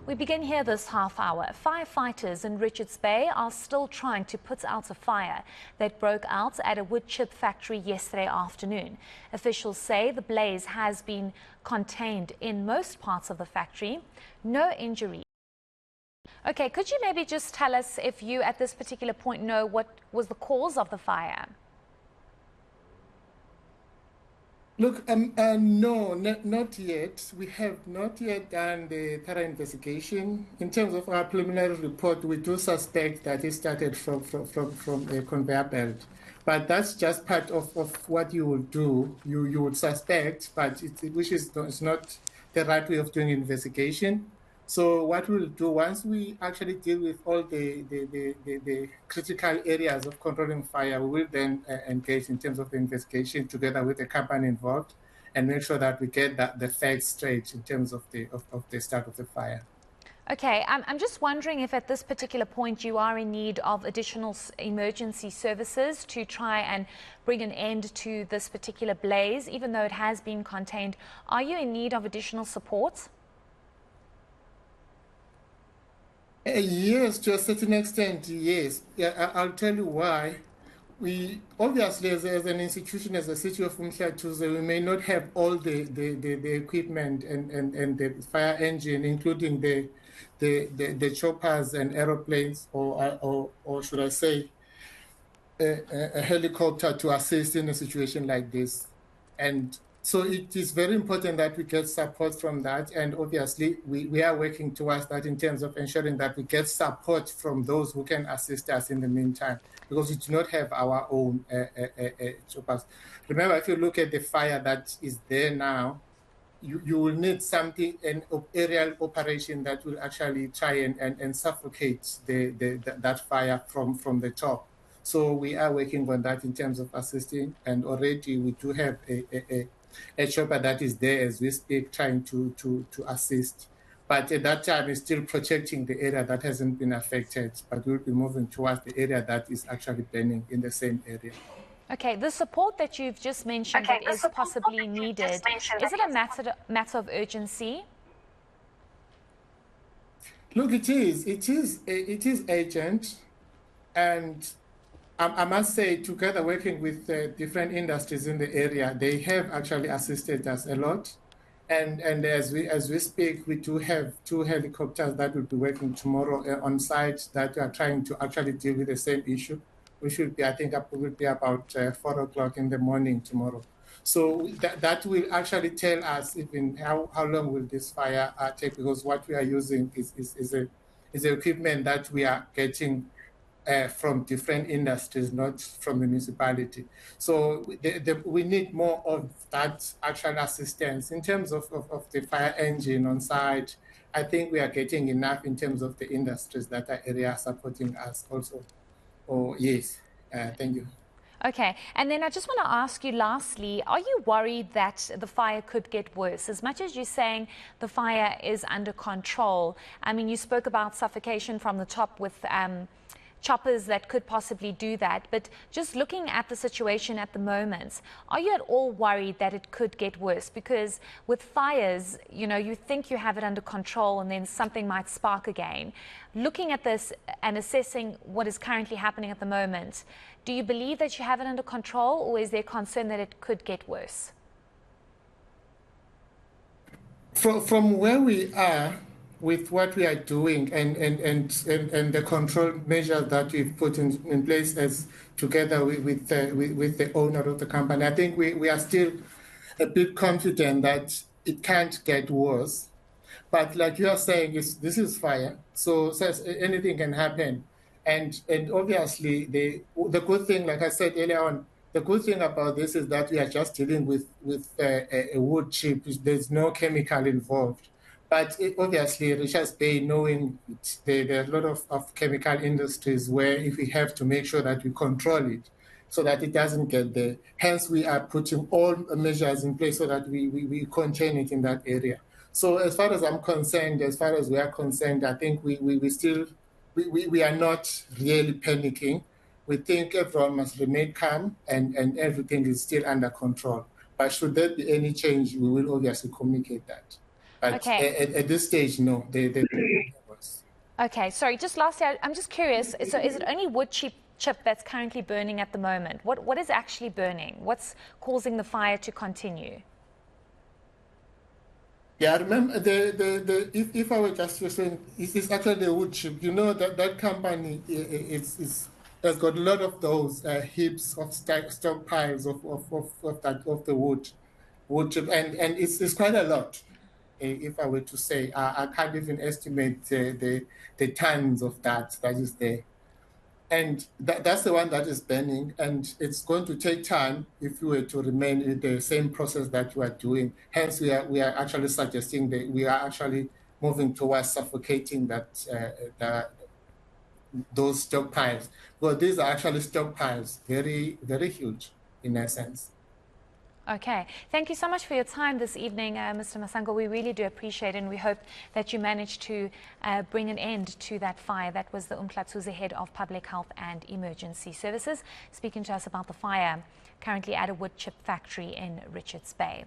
We begin here this half hour. Firefighters in Richards Bay are still trying to put out a fire that broke out at a woodchip factory yesterday afternoon. Officials say the blaze has been contained in most parts of the factory. No injuries. Okay, could you maybe just tell us if you at this particular point know what was the cause of the fire? Look, no, not yet. We have not yet done the thorough investigation. In terms of our preliminary report, we do suspect that it started from a conveyor belt. But that's just part of what you will do. You would suspect, but it's not the right way of doing investigation. So what we'll do, once we actually deal with all the critical areas of controlling fire, we will then engage in terms of the investigation together with the company involved and make sure that we get the facts straight in terms of the start of the fire. Okay, I'm just wondering if at this particular point you are in need of additional emergency services to try and bring an end to this particular blaze, even though it has been contained. Are you in need of additional support? Yes, to a certain extent, yes. Yeah, I'll tell you why. We obviously, as an institution, as a city of uMhlathuze, we may not have all the equipment and the fire engine, including the choppers and aeroplanes, or should I say, a helicopter to assist in a situation like this. And so it is very important that we get support from that. And obviously, we are working towards that in terms of ensuring that we get support from those who can assist us in the meantime, because we do not have our own choppers. Remember, if you look at the fire that is there now, you will need something, an aerial operation that will actually try and suffocate that fire from the top. So we are working on that in terms of assisting, and already we do have a chopper that is there as we speak, trying to assist. But at that time, it's still protecting the area that hasn't been affected, but we'll be moving towards the area that is actually burning in the same area. Okay, the support that you've just mentioned that is possibly needed, is it a matter of urgency? Look, it is urgent, and I must say, together working with different industries in the area, they have actually assisted us a lot. And as we speak, we do have 2 helicopters that will be working tomorrow on site that are trying to actually deal with the same issue. We should be, I think, will be about 4 o'clock in the morning tomorrow. So that will actually tell us even how long will this fire take, because what we are using is equipment that we are getting from different industries, not from the municipality. So we need more of that actual assistance. In terms of the fire engine on site, I think we are getting enough in terms of the industries that are area supporting us also. Oh, yes, thank you. Okay, and then I just want to ask you lastly, are you worried that the fire could get worse? As much as you're saying the fire is under control, I mean, you spoke about suffocation from the top with choppers that could possibly do that, but just looking at the situation at the moment, are you at all worried that it could get worse? Because with fires, you know, you think you have it under control and then something might spark again. Looking at this and assessing what is currently happening at the moment, do you believe that you have it under control, or is there concern that it could get worse? From where we are, with what we are doing and the control measures that we've put in place as together with the owner of the company, I think we are still a bit confident that it can't get worse. But like you are saying, this is fire, so anything can happen. And obviously the good thing, like I said earlier on, the good thing about this is that we are just dealing with a wood chip. There's no chemical involved. But obviously, Richards Bay, knowing there are a lot of chemical industries where if we have to make sure that we control it so that it doesn't get there. Hence, we are putting all measures in place so that we contain it in that area. So as far as I'm concerned, as far as we are concerned, I think we are not really panicking. We think everyone must remain calm and everything is still under control. But should there be any change, we will obviously communicate that. But Okay. at this stage, no, they Okay, sorry, just lastly, I'm just curious. So is it only wood chip that's currently burning at the moment? What is actually burning? What's causing the fire to continue? Yeah, I remember if I were just to say, it's actually the Woodchip. You know that company it's has got a lot of those heaps of stockpiles of the wood chip, and it's quite a lot. If I were to say, I can't even estimate the tons of that is there. And that's the one that is burning, and it's going to take time if you were to remain in the same process that you are doing. Hence, we are actually suggesting that we are actually moving towards suffocating those stockpiles. Well, these are actually stockpiles, very, very huge in essence. Okay, thank you so much for your time this evening, Mr. Masango. We really do appreciate it, and we hope that you managed to bring an end to that fire. That was the uMhlathuze Head of Public Health and Emergency Services, speaking to us about the fire currently at a wood chip factory in Richards Bay.